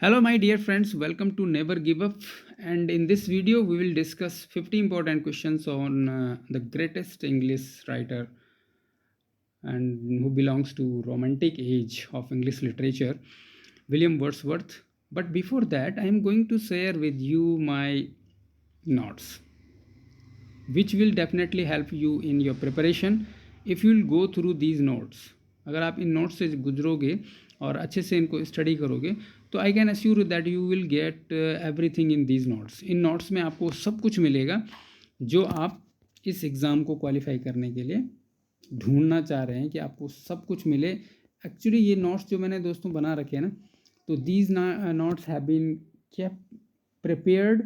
Hello, my dear friends. Welcome to Never Give Up. And in this video, we will discuss 50 important questions on the greatest English writer and who belongs to romantic age of English literature, William Wordsworth. But before that, I am going to share with you my notes, which will definitely help you in your preparation if you will go through these notes. अगर आप इन notes से गुजरोगे और अच्छे से इनको study करोगे तो I can assure that you will get everything in these notes. In notes में आपको सब कुछ मिलेगा जो आप इस एग्ज़ाम को क्वालिफाई करने के लिए ढूंढना चाह रहे हैं कि आपको सब कुछ मिले. एक्चुअली ये नोट्स जो मैंने दोस्तों बना रखे हैं ना, तो these notes have been kept prepared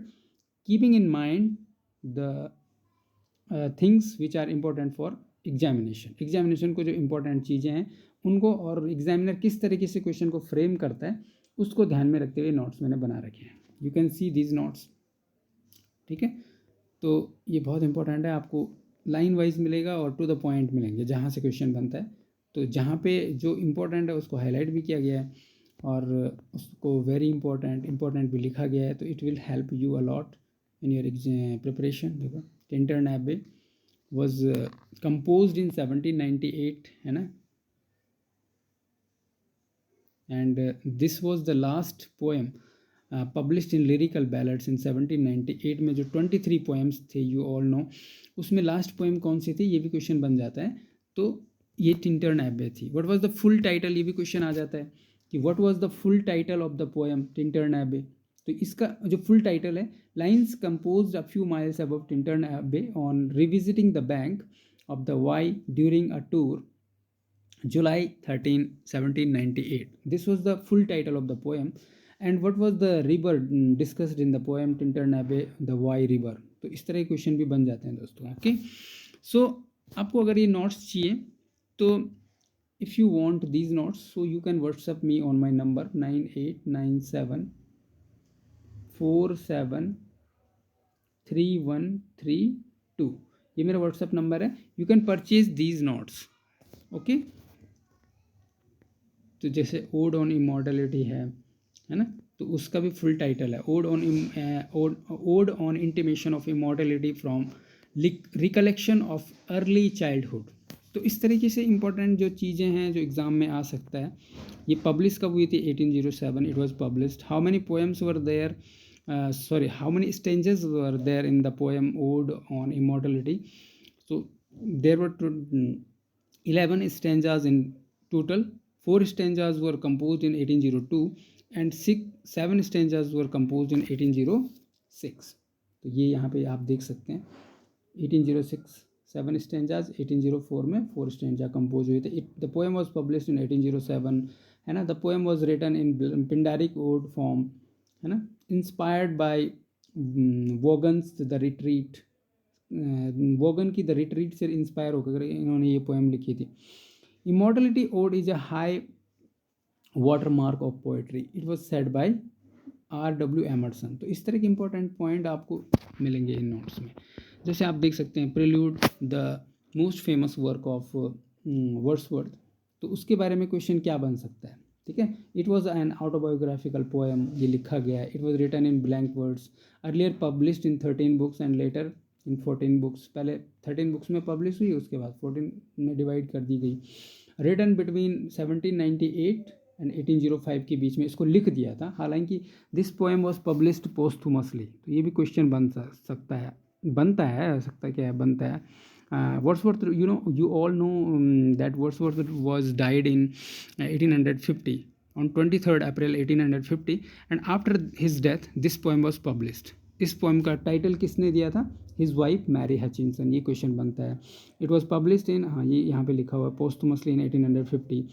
keeping in mind the things which are important for examination को जो इम्पोर्टेंट चीज़ें हैं उनको, और एग्जामिनर किस तरीके से क्वेश्चन को फ्रेम करता है उसको ध्यान में रखते हुए नोट्स मैंने बना रखे हैं. You can see these notes. ठीक है, तो ये बहुत इंपॉर्टेंट है. आपको लाइन वाइज मिलेगा और टू द पॉइंट मिलेंगे जहाँ से क्वेश्चन बनता है. तो जहाँ पे जो इम्पोर्टेंट है उसको हाईलाइट भी किया गया है और उसको वेरी इंपॉर्टेंट भी लिखा गया है. तो it will help you a lot in your preparation. देखो, टिंटन एबे was composed in 1798, है ना, and this was the last poem published in lyrical ballads in 1798 में जो 23 poems थे, you all know, उसमें लास्ट पोएम कौन सी थी ये भी क्वेश्चन बन जाता है. तो ये टिंटन एबे थी. What was the full title, ये भी क्वेश्चन आ जाता है कि what was the full title of the poem Tintern Abbey. तो इसका जो फुल टाइटल है, lines composed a few miles above Tintern Abbey on revisiting the bank of the Wye during a tour July 13, 1798. This was the full title of the poem. And what was the river discussed in the poem Tintern Abbey, the Wye River. तो इस तरह के question भी बन जाते हैं दोस्तों. Okay, सो आपको अगर ये नोट्स चाहिए तो if you want these notes so you can WhatsApp me on my number 9897473132. ये मेरा व्हाट्सअप नंबर है. You can purchase these notes. Okay, तो जैसे ओड ऑन इमॉर्टलिटी है ना, तो उसका भी फुल टाइटल है odd on intimation of immortality from recollection of early childhood. तो इस तरीके से इंपॉर्टेंट जो चीज़ें हैं जो एग्ज़ाम में आ सकता है. ये पब्लिश कब हुई थी? 1807 it was published. How many poems were there, how many stanzas were there in the poem ode on immortality? So there were 11 stanzas in total. 4 stanzas were composed in 1802 and 7 stanzas were composed in 1806. तो ये यहाँ पे आप देख सकते हैं 1806 7 stanzas, 1804 में 4 stanza compose हुए थे. The poem was published in 1807, है ना. The poem was written in Pindaric ode form, है ना, inspired by Vaughan's the retreat. Vaughan की द रिट्रीट से इंस्पायर होकर इन्होंने ये पोएम लिखी थी. Immortality ode is a high water mark of poetry. It was said by R.W. Emerson. तो इस तरह के इंपॉर्टेंट पॉइंट आपको मिलेंगे इन नोट्स में. जैसे आप देख सकते हैं prelude, the most famous work of Wordsworth. तो उसके बारे में क्वेश्चन क्या बन सकता है? ठीक है, it was an autobiographical poem. ये लिखा गया है. It was written in blank words, earlier published in 13 books and later in 14 books. पहले 13 बुक्स में पब्लिश हुई, उसके बाद 14 में डिवाइड कर दी गई. रिटन बिटवीन 1798 एंड 1805 के बीच में इसको लिख दिया था. हालांकि this poem was published posthumously. तो ये भी क्वेश्चन बन सकता है, बनता है, सकता क्या है, बनता है. Wordsworth, you all know that Wordsworth was died in 1850 on 23rd April 1850, and after his death this poem was published. इस पोएम का टाइटल किसने दिया था? His wife Mary Hutchinson. ये क्वेश्चन बनता है. इट वॉज पब्लिश्ड इन, हाँ ये यहाँ पे लिखा हुआ है, posthumously in 1850.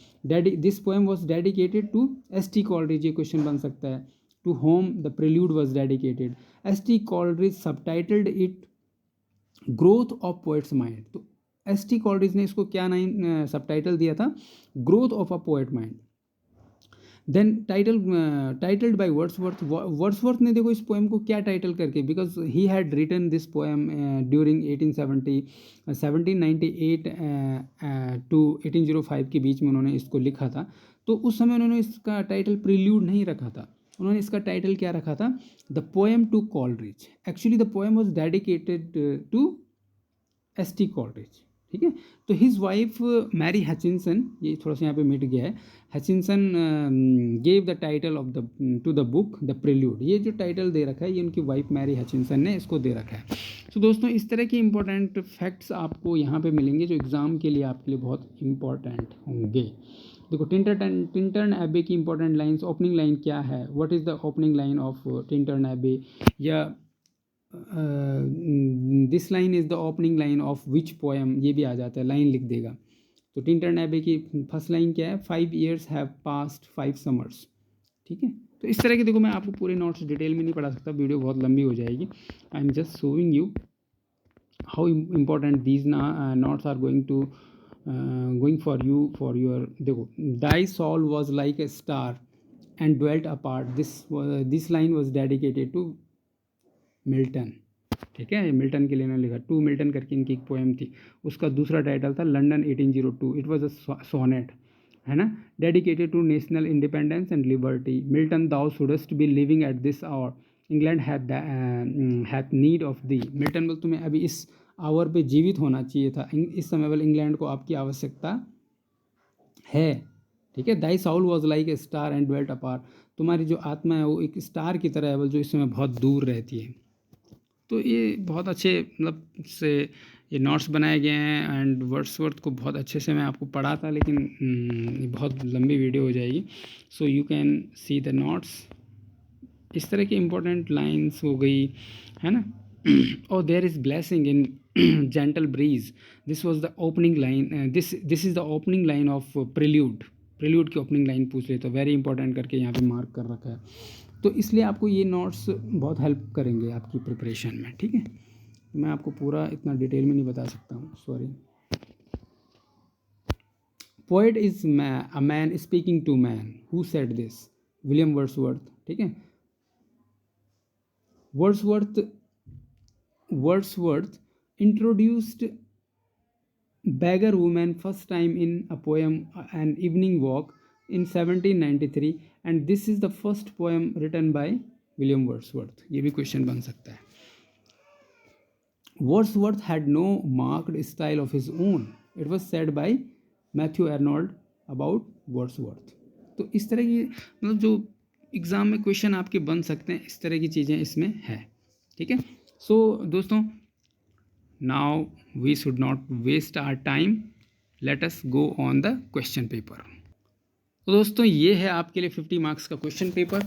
This poem was dedicated to S.T. Coleridge. ये क्वेश्चन बन सकता है. To whom the prelude was dedicated. S.T. Coleridge subtitled it growth of poet's mind. तो S.T. कॉलरिज ने इसको क्या सबटाइटल दिया था? Growth of a poet mind. Then titled by Wordsworth. Wordsworth ने देखो इस पोएम को क्या टाइटल करके, because he had written this poem during 1798 to 1805 के बीच में उन्होंने इसको लिखा था. तो उस समय उन्होंने इसका टाइटल प्रिल्यूड नहीं रखा था. उन्होंने इसका टाइटल क्या रखा था, the poem to Coleridge. Actually the poem was dedicated to S T. Coleridge, ठीक है। तो हिज वाइफ मैरी हचिनसन, ये थोड़ा सा यहाँ पे मिट गया है, Hutchinson gave the title of the to the book the prelude. ये जो टाइटल दे रखा है ये उनकी वाइफ मैरी हचिनसन ने इसको दे रखा है। तो दोस्तों इस तरह के इंपॉर्टेंट फैक्ट्स आपको यहाँ पे मिलेंगे जो एग्ज़ाम के लिए आपके लिए बहुत इंपॉर्टेंट होंगे। देखो टिंटर्न एबे की इंपॉर्टेंट लाइन्स, ओपनिंग लाइन क्या है, what is the opening line of Tintern Abbey, या this line is the opening line of which poem, ये भी आ जाता है, लाइन लिख देगा। तो टिंटर्न एबे की फर्स्ट लाइन क्या है, 5 years हैव पास्ट 5 summers, ठीक है। तो इस तरह के, देखो मैं आपको पूरे नोट्स डिटेल में नहीं पढ़ा सकता, वीडियो बहुत लंबी हो जाएगी। I am just showing you how important these notes are going for you for your. देखो, thy soul was like a star and dwelt apart, this line was dedicated to Milton, ठीक है। Milton के लिए ना लिखा, to Milton करके इनकी एक पोएम थी, उसका दूसरा टाइटल था London 1802। It was a sonnet, है ना, dedicated to national independence and liberty. Milton, thou shouldst be living at this hour, England hath need of thee. Milton बोल, तुम्हें अभी इस आवर पे जीवित होना चाहिए था, इस समय वाले इंग्लैंड को आपकी आवश्यकता है, ठीक है। Thy soul was like a star and dwelt apart, तुम्हारी जो आत्मा है वो एक स्टार की तरह है, बोल, जो इस समय बहुत दूर रहती है। तो ये बहुत अच्छे मतलब से ये नोट्स बनाए गए हैं, एंड वर्ड्सवर्थ को बहुत अच्छे से मैं आपको पढ़ा था, लेकिन बहुत लंबी वीडियो हो जाएगी। सो you can see the notes. इस तरह की इम्पोर्टेंट लाइंस हो गई, है ना। और there is blessing in gentle breeze, this was the opening line, this is the opening line of prelude. Prelude की ओपनिंग लाइन पूछ ले तो वेरी इंपॉर्टेंट करके यहाँ पे मार्क कर रखा है। तो इसलिए आपको ये नोट्स बहुत हेल्प करेंगे आपकी प्रिपरेशन में, ठीक है। मैं आपको पूरा इतना डिटेल में नहीं बता सकता हूँ, sorry. Poet is a man speaking to man, who said this, William Wordsworth, ठीक है। Wordsworth introduced beggar woman first time in a poem, an evening walk, in 1793, and this is the first poem written by William Wordsworth। ये भी question बन सकता है। Wordsworth had no marked style of his own, it was said by Matthew Arnold about Wordsworth। तो इस तरह की मतलब जो एग्ज़ाम में क्वेश्चन आपके बन सकते हैं, इस तरह की चीज़ें इसमें है, ठीक है। सो दोस्तों, now we should not waste our time, let us go on the question paper. तो दोस्तों ये है आपके लिए 50 मार्क्स का question paper.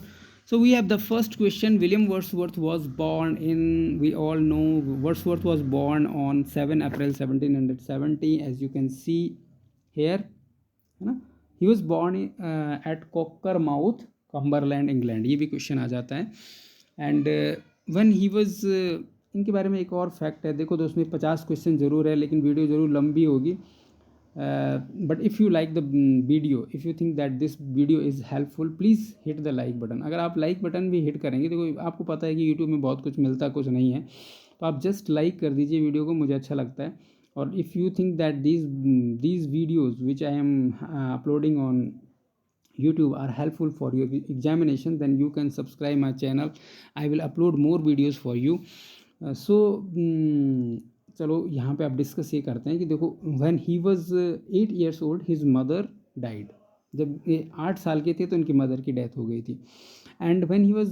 So we have the first question, William Wordsworth was born in, we all know Wordsworth was born on 7 April 1770, as you can see here, है ना। He was born at Cockermouth, Cumberland, England. ये भी question आ जाता है। And when he was, इनके बारे में एक और फैक्ट है, देखो दोस्तों 50 क्वेश्चन ज़रूर है, लेकिन वीडियो ज़रूर लंबी होगी। But if you like the video, if you think that this video is helpful, please hit the like button. अगर आप लाइक बटन भी हिट करेंगे, देखो आपको पता है कि यूट्यूब में बहुत कुछ मिलता, कुछ नहीं है, तो आप जस्ट लाइक कर दीजिए वीडियो को, मुझे अच्छा लगता है। और if you think that these videos which I am uploading on YouTube are helpful for your examination, then you can subscribe my channel. I will upload more videos for you. So चलो यहाँ पे आप discuss ये करते हैं कि देखो, when he was 8 years old his mother died। जब ये 8 साल के थे तो उनकी मदर की डेथ हो गई थी। and when he was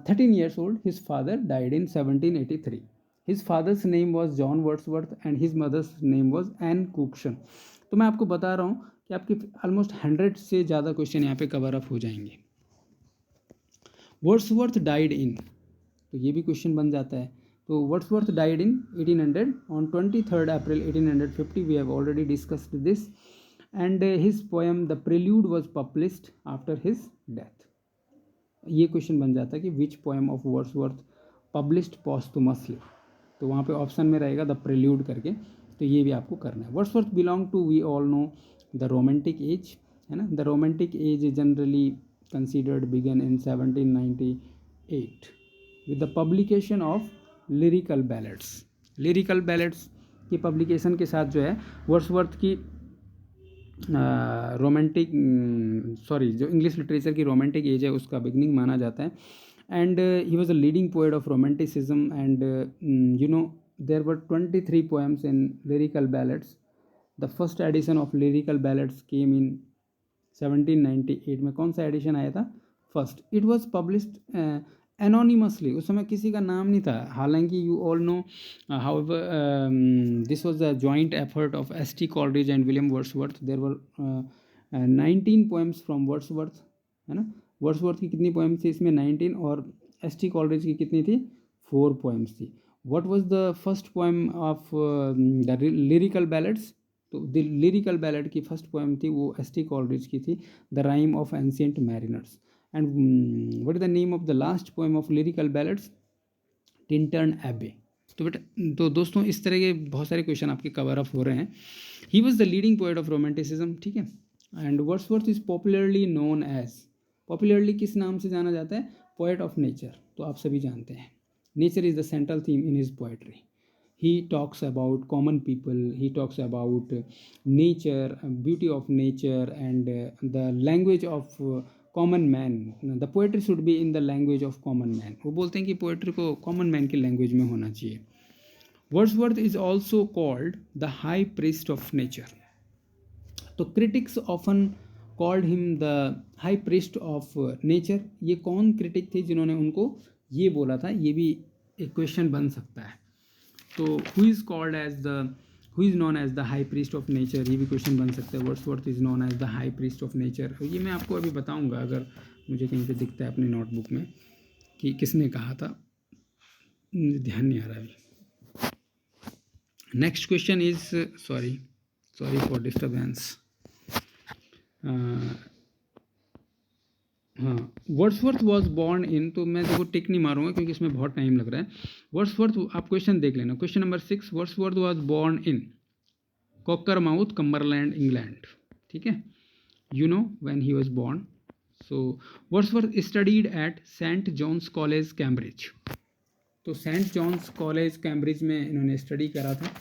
13 years old his father died in 1783। his father's name was John Wordsworth and his mother's name was Anne Cookson। तो मैं आपको बता रहा हूँ कि आपके ऑलमोस्ट 100 से ज़्यादा क्वेश्चन यहाँ पे कवर अप हो जाएंगे। वर्ड्सवर्थ डाइड इन, तो ये भी क्वेश्चन बन जाता है। तो Wordsworth died in 1800 on 23 April 1850, we have already discussed this. And his poem the prelude was published after his death. ये क्वेश्चन बन जाता है कि which poem of Wordsworth published posthumously, तो वहाँ पे ऑप्शन में रहेगा द प्रिल्यूड करके, तो ये भी आपको करना है। Wordsworth belong to, we all know, the romantic age, है ना। The romantic age generally considered began in 1798 with the publication of lyrical ballads। की पब्लिकेशन के साथ जो है वर्ड्सवर्थ की रोमांटिक, सॉरी, जो इंग्लिश लिटरेचर की रोमांटिक एज है उसका बिगनिंग माना जाता है. And he was a leading poet of romanticism. And you know there were 23 poems in lyrical ballads. The first edition of lyrical ballads came in 1798 में. कौन सा एडिशन आया था? First. It was published anonymously. उस समय किसी का नाम नहीं था. हालांकि you all know how this was the joint effort of S T Coleridge and William Wordsworth. There were 19 poems from Wordsworth, है ना. वर्ड्सवर्थ की कितनी पोएम्स थी इसमें? 19. और एस टी कॉलरिज की कितनी थी? 4 पोएम्स थी. What was the first poem of the lyrical ballads? तो द लिरिकल बैलेट की फर्स्ट पोएम थी वो एस टी कॉलरिज की थी, the rhyme of ancient mariners. And what is the name of the last poem of lyrical ballets? Tintern एबे. तो बेटा, तो दोस्तों इस तरह के बहुत सारे क्वेश्चन आपके कवर अप हो रहे हैं. He was the leading poet of romanticism, ठीक है. And Wordsworth is popularly known as, popularly किस नाम से जाना जाता है? Poet of nature. तो आप सभी जानते हैं nature is the central theme in his poetry. He talks about common people, he talks about nature, beauty of nature, and the language of common man. The poetry should be in the language of common man. वो बोलते हैं कि poetry को common man की language में होना चाहिए. Wordsworth is also called the high priest of nature. तो critics often called him the high priest of nature. ये कौन क्रिटिक थे जिन्होंने उनको ये बोला था? ये भी एक क्वेश्चन बन सकता है. तो who is called as the, who is known as the high priest of nature, ये भी क्वेश्चन बन सकता है. Wordsworth is known as the high priest of nature. ये मैं आपको अभी बताऊंगा अगर मुझे कहीं पे दिखता है अपनी नोटबुक में कि किसने कहा था. मुझे ध्यान नहीं आ रहा अभी. Next question is, sorry for disturbance. हाँ, वर्ड्सवर्थ वॉज बॉर्न इन, तो मैं देखो टिक नहीं मारूंगा क्योंकि इसमें बहुत टाइम लग रहा है. वर्ड्सवर्थ, आप क्वेश्चन देख लेना. Question number 6, Wordsworth was born in Cockermouth, Cumberland, England. ठीक है, you know when he was born. So Wordsworth studied at Saint John's College, Cambridge. तो सेंट जॉन्स कॉलेज कैम्ब्रिज में इन्होंने स्टडी करा था.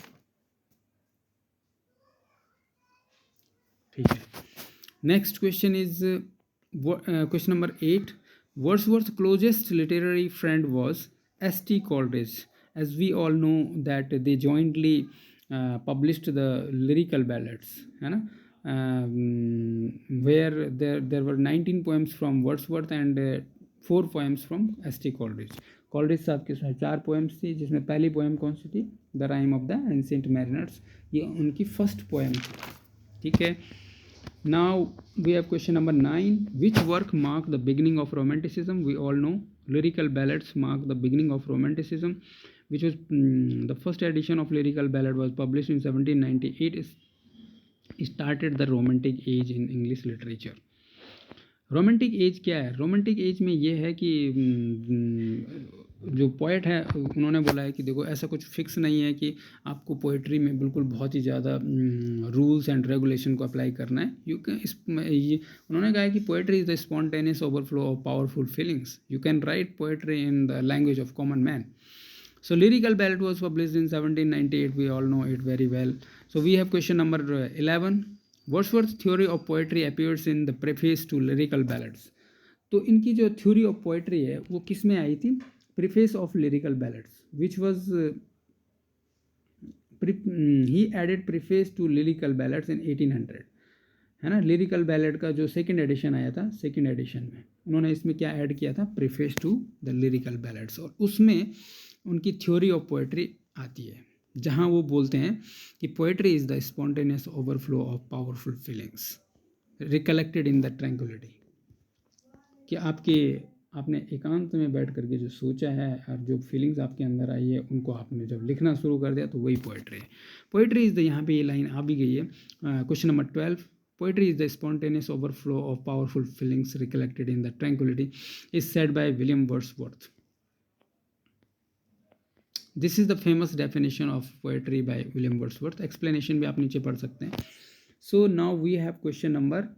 ठीक है. Next question is question number 8. Wordsworth's closest literary friend was S.T. Coleridge. As we all know that they jointly published the lyrical ballads, है ना, where there were 19 poems from Wordsworth and 4 poems from S.T. Coleridge. Coleridge साहब के साथ 4 poems थी, जिसमें पहली poem कौन सी थी? The rhyme of the ancient mariners. ये उनकी फर्स्ट पोएम थी. ठीक है. Now we have question number 9. Which work marked the beginning of Romanticism? We all know lyrical ballads mark the beginning of Romanticism, which was the first edition of lyrical ballad was published in 1798. Started the Romantic age in English literature. Romantic as क्या है? Romantic as में ये है कि जो poet है उन्होंने बोला है कि देखो ऐसा कुछ फिक्स नहीं है कि आपको पोएट्री में बिल्कुल बहुत ही ज़्यादा रूल्स एंड रेगुलेशन को अप्लाई करना है. यू कैन, ये उन्होंने कहा है कि poetry is the spontaneous overflow of powerful feelings. You can write poetry in the language of common man. So lyrical ballad was published in 1798. We all know it very well. So we have question number 11. Wordsworth's theory of poetry appears in the preface to lyrical ballads. तो इनकी जो theory of poetry है वो किस में आई थी? Preface of lyrical ballads, which was he added preface to lyrical ballads in 1800, है ना. लिरिकल बैलेड का जो सेकंड एडिशन आया था, सेकंड एडिशन में उन्होंने इसमें क्या ऐड किया था? Preface to the lyrical ballads. और उसमें उनकी थ्योरी ऑफ पोएट्री आती है जहाँ वो बोलते हैं कि poetry is the spontaneous overflow of powerful feelings recollected in the tranquillity. कि आपने एकांत में बैठ करके जो सोचा है और जो फीलिंग्स आपके अंदर आई है उनको आपने जब लिखना शुरू कर दिया तो वही पोएट्री है. पोएट्री इज़ द, यहाँ पे ये लाइन आ भी गई है. Question number 12. Poetry is the spontaneous overflow of powerful feelings recollected in the tranquillity is said by William Wordsworth. This is the famous definition of poetry by William Wordsworth. Explanation भी आप नीचे पढ़ सकते हैं. So now we have question number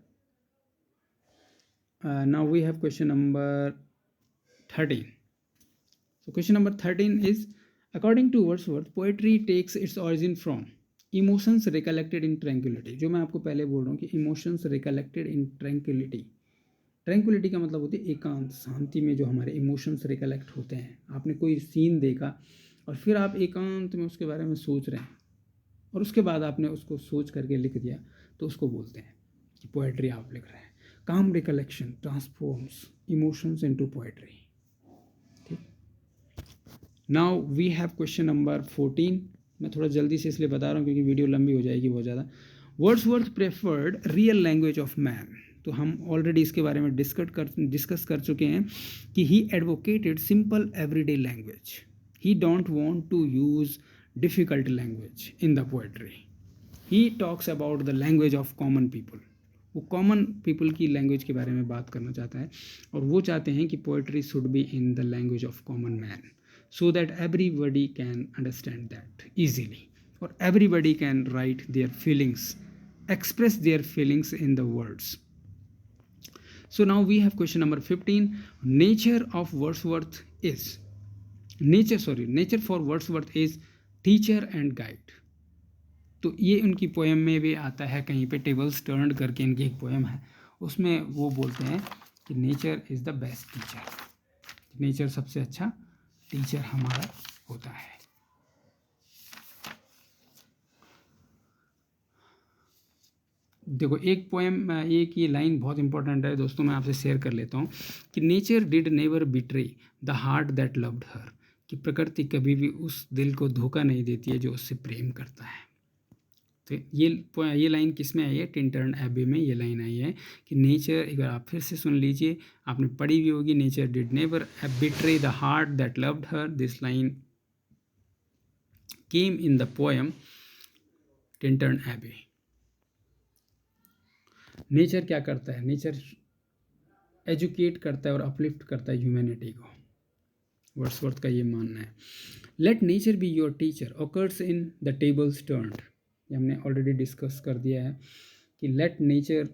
now we have question number 13. So question number 13 is, according to Wordsworth, poetry takes its origin from. Emotions recollected in tranquillity, जो मैं आपको पहले बोल रहा हूँ कि emotions recollected in tranquillity. Tranquillity का मतलब होती है एकांत, शांति में जो हमारे इमोशंस रिकलेक्ट होते हैं। आपने कोई सीन देखा और फिर आप एकांत में उसके बारे में सोच रहे हैं और उसके बाद आपने उसको सोच करके लिख दिया, तो उसको बोलते हैं कि पोएट्री आप लिख रहे हैं। Calm recollection transforms emotions into poetry. ठीक, now we have question number 14। मैं थोड़ा जल्दी से इसलिए बता रहा हूँ क्योंकि वीडियो लंबी हो जाएगी बहुत ज़्यादा। Wordsworth preferred real language of man. तो हम ऑलरेडी इसके बारे में डिस्कस कर चुके हैं कि he advocated simple everyday language. He don't want to use difficult language in the poetry. He talks about the language of common people. वो कॉमन पीपल की लैंग्वेज के बारे में बात करना चाहता है और वो चाहते हैं कि poetry should be in the language of common man, so that everybody can understand that easily, or everybody can write their feelings, express their feelings in the words. So now we have question number 15. Nature of Wordsworth is nature for Wordsworth is teacher and guide. तो ये उनकी poem में भी आता है, कहीं पे tables turned करके इनकी एक पोएम है, उसमें वो बोलते हैं कि nature is the best teacher. Nature सबसे अच्छा टीचर हमारा होता है। देखो एक पोएम, एक ये लाइन बहुत इंपॉर्टेंट है दोस्तों, मैं आपसे शेयर कर लेता हूँ कि nature did never betray the heart that loved her, कि प्रकृति कभी भी उस दिल को धोखा नहीं देती है जो उससे प्रेम करता है। तो ये लाइन किस में आई है? टिंटर्न एबे में ये लाइन आई है कि नेचर, एक बार आप फिर से सुन लीजिए, आपने पढ़ी भी होगी, nature did never betray the heart that loved her. This line came in the poem Tintern एबे। नेचर क्या करता है? नेचर एजुकेट करता है और अपलिफ्ट करता है ह्यूमैनिटी को। वर्ड्सवर्थ का ये मानना है। Let nature be your teacher occurs in the tables turned. ये हमने ऑलरेडी डिस्कस कर दिया है कि let nature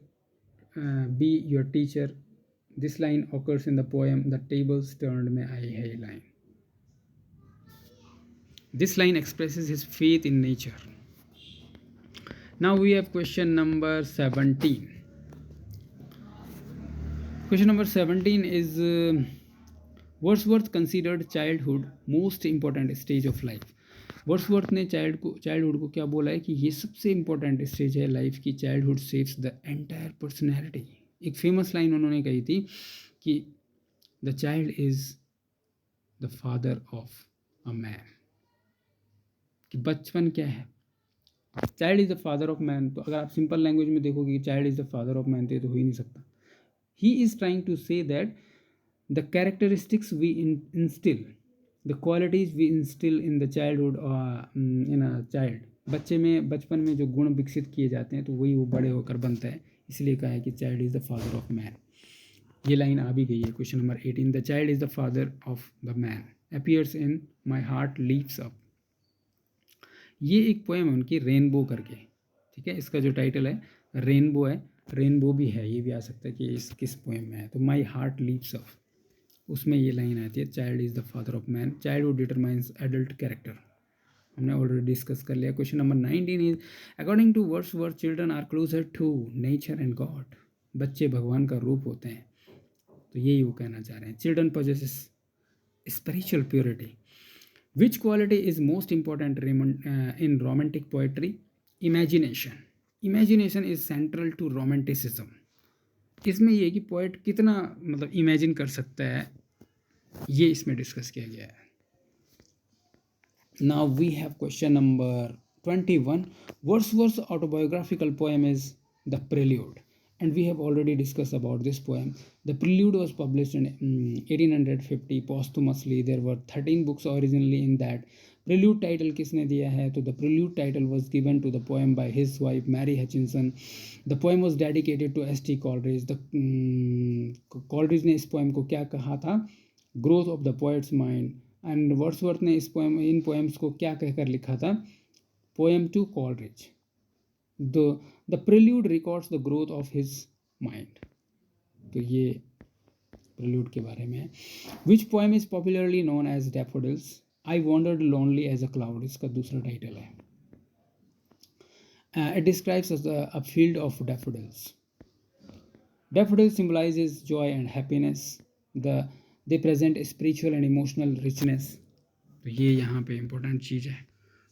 be your teacher. This line occurs in the poem the tables turned में आई है ये लाइन। This line expresses his faith in nature. Now we have question number 17. Question number 17 is Wordsworth considered childhood most important stage of life. Wordsworth ने childhood को क्या बोला है कि ये सबसे इम्पोर्टेंट स्टेज है लाइफ की। Childhood shapes the entire personality. एक फेमस लाइन उन्होंने कही थी कि the child is the father of a man, कि बचपन क्या है? Child is the father of man. तो अगर आप सिंपल लैंग्वेज में देखोगे कि child is the father of man, तो हो ही नहीं सकता। He is trying to say that the characteristics we instill, the qualities we instill in the childhood in a child, बचपन में जो गुण विकसित किए जाते हैं तो वही वो बड़े होकर बनता है। इसलिए कहा है कि child is the father of man. ये लाइन आ भी गई है question number 18। The child is the father of the man appears in my heart leaps up. ये एक पोएम है उनकी, रेनबो करके। ठीक है, इसका जो टाइटल है रेनबो है, रेनबो भी है, ये भी आ सकता है कि इस किस पोएम में है। तो माई हार्ट लीप्स अप, उसमें ये लाइन आती है child is the father of man, childhood determines adult character. हमने ऑलरेडी डिस्कस कर लिया। Question number 19 is according to Wordsworth children are closer to nature and God. बच्चे भगवान का रूप होते हैं, तो यही वो कहना चाह रहे हैं। Children possesses spiritual purity. Which quality is most important in romantic poetry? Imagination. Imagination is central to romanticism. इसमें ये कि पोएट कितना मतलब इमेजिन कर सकता है, ये इसमें डिस्कस किया गया है। Now we have question number 21. Wordsworth's autobiographical poem is The Prelude, and we have already discussed about this poem. The Prelude was published in 1850 posthumously. There were 13 books originally in that. Prelude title किसने दिया है? तो the Prelude title was given to the poem by his wife Mary Hutchinson. The poem was dedicated to S.T. Coleridge. Coleridge ने इस poem को क्या कहा था? Growth of the poet's mind. And Wordsworth ने इन poems को क्या कहकर लिखा था? Poem to Coleridge. The Prelude records the growth of his mind. तो ये Prelude के बारे में है। Which poem is popularly known as Daffodils? I wandered lonely as a cloud, इसका दूसरा टाइटल है। It describes as a field of daffodils. Daffodil symbolizes joy and happiness. They present spiritual and emotional richness. तो ये यहाँ पे important चीज़ है.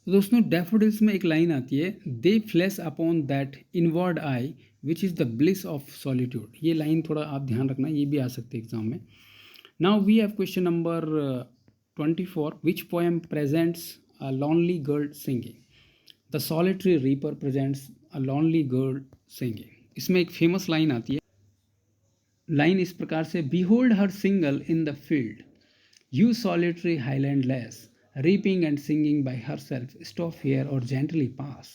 तो दोस्तों डैफोडिल्स में एक लाइन आती है, दे flash upon that inward I which is the bliss of solitude. ये लाइन थोड़ा आप ध्यान रखना, ये भी आ सकती है एग्जाम में. Now we have question number 24. Which poem presents a lonely girl singing? The solitary reaper presents a lonely girl singing. इसमें एक फेमस लाइन आती है. लाइन इस प्रकार से, behold her single in the field, you solitary highland less, reaping and singing by herself, stop here or gently pass.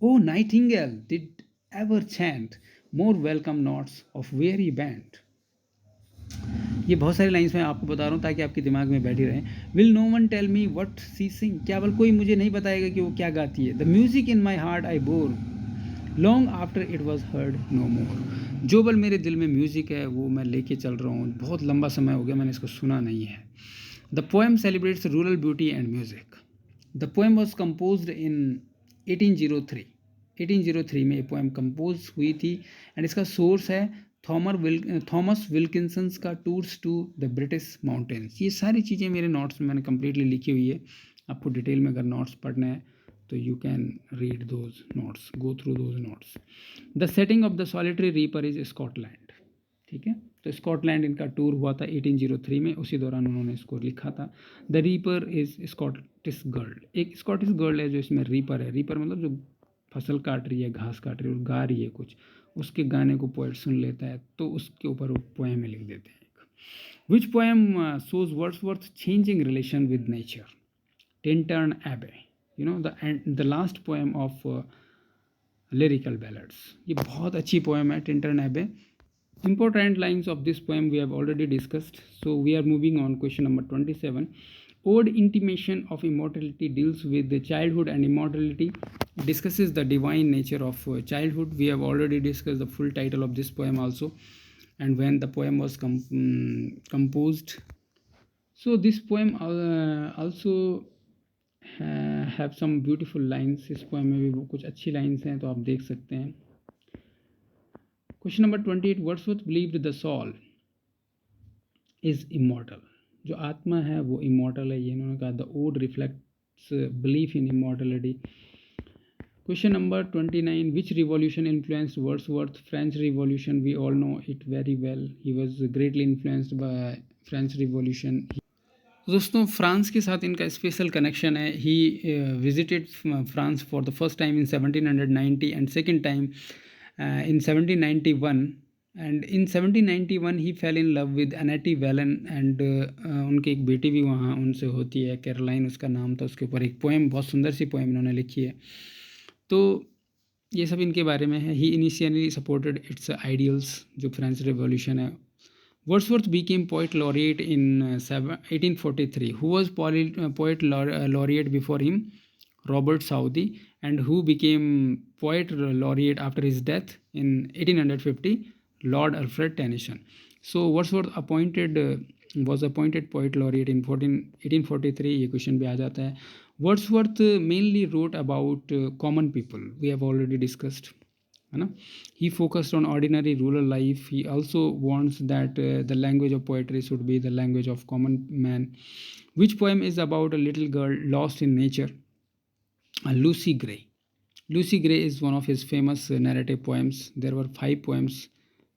O nightingale, did ever chant more welcome notes of weary band? ये बहुत सारी lines मैं आपको बता रहा हूँ ताकि आपके दिमाग में बैठी रहे. Will no one tell me what she sing, केवल कोई मुझे नहीं बताएगा कि वो क्या गाती है. The music in my heart I bore long after it was heard no more. जो बल मेरे दिल में म्यूज़िक है वो मैं लेके चल रहा हूँ, बहुत लंबा समय हो गया मैंने इसको सुना नहीं है. The poem celebrates rural beauty and music. The poem was composed in 1803. 1803 में ये पोएम कंपोज हुई थी एंड इसका सोर्स है थॉमस विल्किंसन का tours to the British mountains. ये सारी चीज़ें मेरे नोट्स में मैंने कंप्लीटली लिखी हुई है. आपको डिटेल में अगर नोट्स पढ़ना है तो you can read those notes, go through those notes. The setting of the solitary reaper is Scotland. ठीक है, तो स्कॉटलैंड इनका टूर हुआ था 1803 में, उसी दौरान उन्होंने इसको लिखा था. The reaper is Scottish girl. एक स्कॉटिश गर्ल है जो इसमें रीपर है. रीपर मतलब जो फसल काट रही है, घास काट रही है और गा रही है कुछ, उसके गाने को पोएट सुन लेता है तो उसके ऊपर वो पोएम लिख देते हैं. Which poem shows Wordsworth changing relation with nature? Tintern Abbey. You know the last poem of lyrical ballads. ये बहुत अच्छी पोएम है टिंटर्न एबे. Important lines of this poem we have already discussed. So we are moving on. Question number 27. Ode Intimation of Immortality deals with the childhood and immortality. It discusses the divine nature of childhood. We have already discussed the full title of this poem also, and when the poem was composed. So this poem also have some beautiful lines. इस poem में भी कुछ अच्छी lines हैं तो आप देख सकते हैं. Question number 28. Wordsworth believed the soul is immortal. जो आत्मा है वो immortal है, ये इन्होंने कहा. The ode reflects belief in immortality. Question number 29. Which revolution influenced Wordsworth? French Revolution. We all know it very well. He was greatly influenced by French Revolution. दोस्तों France के साथ इनका स्पेशल कनेक्शन है. He visited France for the first time in 1790 and second time in 1791, and in 1791 he fell in love with Annette Wellen and उनकी एक बेटी भी वहाँ उनसे होती है, कैरोलाइन उसका नाम था. उसके ऊपर एक पोएम, बहुत सुंदर सी पोएम इन्होंने लिखी है. तो ये सब इनके बारे में है. ही इनिशियली सपोर्टेड इट्स आइडियल्स, जो फ्रेंच रेवोल्यूशन है. Wordsworth became poet laureate in 1843. Who was poet laureate before him? Robert Southey. And who became poet laureate after his death in 1850? Lord Alfred Tennyson. So Wordsworth was appointed poet laureate in 1843. ये question भी आ जाता है. Wordsworth mainly wrote about common people. We have already discussed. है ना. He focused on ordinary rural life. He also wants that the language of poetry should be the language of common man. Which poem is about a little girl lost in nature? Lucy Gray. Lucy Gray is one of his famous narrative poems. There were 5 poems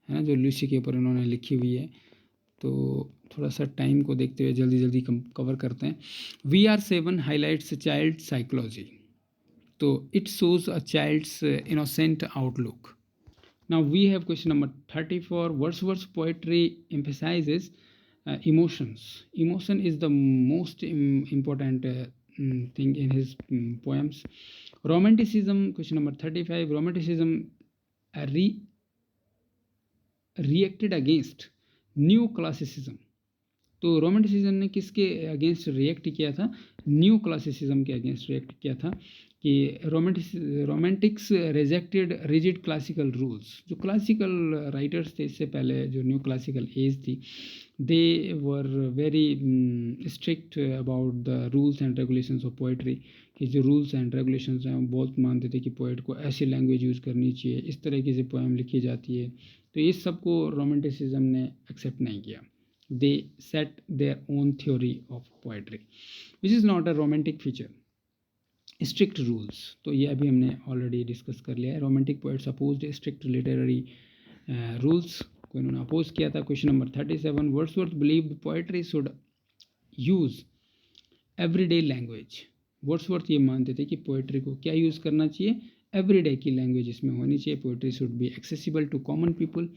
है ना जो Lucy के ऊपर उन्होंने लिखी हुई है. तो थोड़ा सा टाइम को देखते हुए जल्दी जल्दी कवर करते हैं. VR7 highlights child psychology. तो it shows a child's innocent outlook. Now we have question number 34. Wordsworth's poetry emphasizes emotions. Emotion is the most important thing in his poems. Romanticism, question number 35. Romanticism reacted against new classicism. तो romanticism ने किसके against react किया था? New classicism के against react किया था कि romantics rejected rigid classical rules. जो क्लासिकल राइटर्स थे इससे पहले, जो न्यू क्लासिकल एज थी, they were very strict about the rules and regulations of poetry, कि जो रूल्स एंड रेगुलेशंस हैं वो बहुत मानते थे कि पोइट को ऐसी लैंग्वेज यूज़ करनी चाहिए, इस तरीके से पोएम लिखी जाती है। तो इस सब को रोमांटिसिज्म ने एक्सेप्ट नहीं किया। They set their own theory of poetry which is not a romantic feature. Strict rules, तो ये अभी हमने ऑलरेडी डिस्कस कर लिया है। Romantic poets opposed strict literary rules को इन्होंने अपोज किया था। Question number 37, Wordsworth believed poetry should use everyday language. Wordsworth ये मानते थे कि पोएट्री को क्या यूज़ करना चाहिए, एवरीडे की लैंग्वेज इसमें होनी चाहिए। Poetry should be accessible to common people.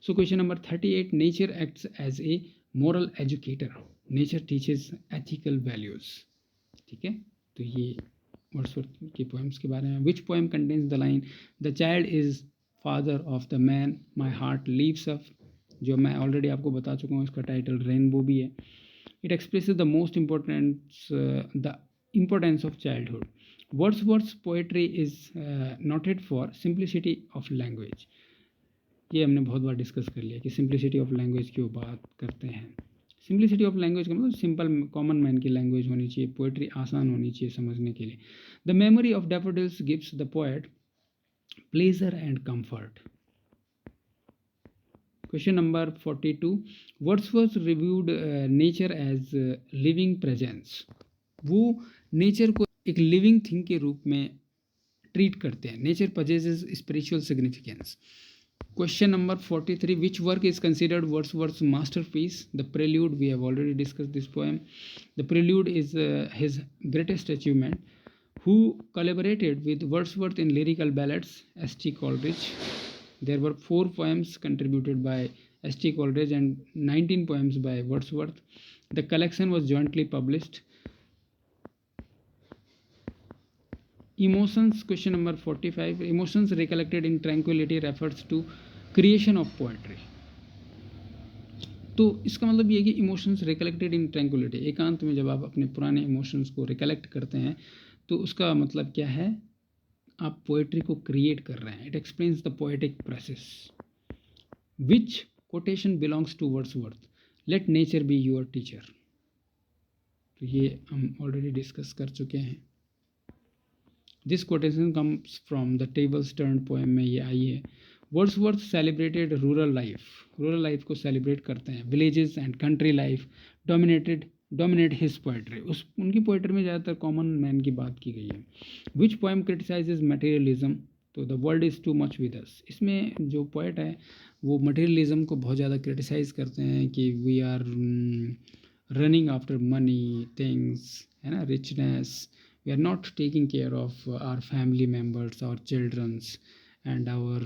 So question number 38, nature acts as a moral educator. Nature teaches ethical values. ठीक है, तो ये वर्ड्सवर्थ के पोएम्स के बारे में। Which poem contains the line the child is father of the man my heart leaves up, जो मैं ऑलरेडी आपको बता चुका हूँ, इसका टाइटल रेनबो भी है। It expresses the most the importance of childhood. Wordsworth's poetry is noted for simplicity of language. ये हमने बहुत बार डिस्कस कर लिया कि सिंप्लिसिटी ऑफ लैंग्वेज की वो बात करते हैं। सिंप्लिसिटी ऑफ लैंग्वेज का मतलब सिंपल कॉमन मैन की लैंग्वेज होनी चाहिए, पोएट्री आसान होनी चाहिए समझने के लिए। The memory of daffodils gives the poet pleasure and comfort. Question number 42, Wordsworth reviewed nature as living presence. वो नेचर को एक लिविंग थिंग के रूप में ट्रीट करते हैं। Nature possesses spiritual significance. Question number 43, which work is considered Wordsworth's masterpiece? The prelude, we have already discuss this poem. The prelude is his greatest achievement. Who collaborated with Wordsworth in lyrical ballads? S.T. Coleridge. There were 4 poems contributed by S.T. Coleridge and 19 poems by Wordsworth. The collection was jointly published. Emotions, question number 45. Emotions recollected in tranquility refers to creation of poetry. तो इसका मतलब ये है कि emotions recollected in tranquillity, एकांत में जब आप अपने पुराने इमोशंस को रिकलेक्ट करते हैं तो उसका मतलब क्या है, आप पोएट्री को क्रिएट कर रहे हैं। It explains the poetic process. Which quotation belongs to Wordsworth? Let nature be your teacher. तो ये हम ऑलरेडी डिस्कस कर चुके हैं। This quotation comes from the tables turned poem में ये आई है। Wordsworth celebrated rural life, rural life को सेलिब्रेट करते हैं। Villages and country life dominate his poetry, उस उनकी पोएट्री में ज़्यादातर कॉमन मैन की बात की गई है। Which poem criticizes materialism? तो the world is too much with us. इसमें जो पोएट है वो मटेरियलिज्म को बहुत ज़्यादा क्रिटिसाइज करते हैं कि we are running after money things, है ना, richness, we are not taking care of our family members, our childrens and our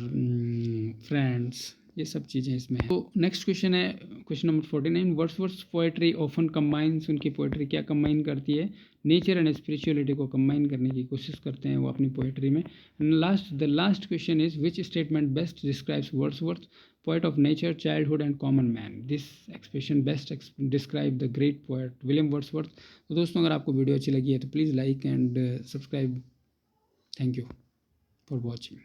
friends, ये सब चीज़ें इसमें हैं। तो नेक्स्ट क्वेश्चन है question number 49, Wordsworth poetry often combines. उनकी पोएट्री क्या कंबाइन करती है? नेचर एंड स्पिरिचुअलिटी को कंबाइन करने की कोशिश करते हैं वो अपनी पोएट्री में। The last question is which statement best describes Wordsworth, poet of nature, childhood and common man? This expression best describe the great poet William Wordsworth. तो दोस्तों, अगर आपको वीडियो अच्छी लगी है तो please like and subscribe. Thank you for watching.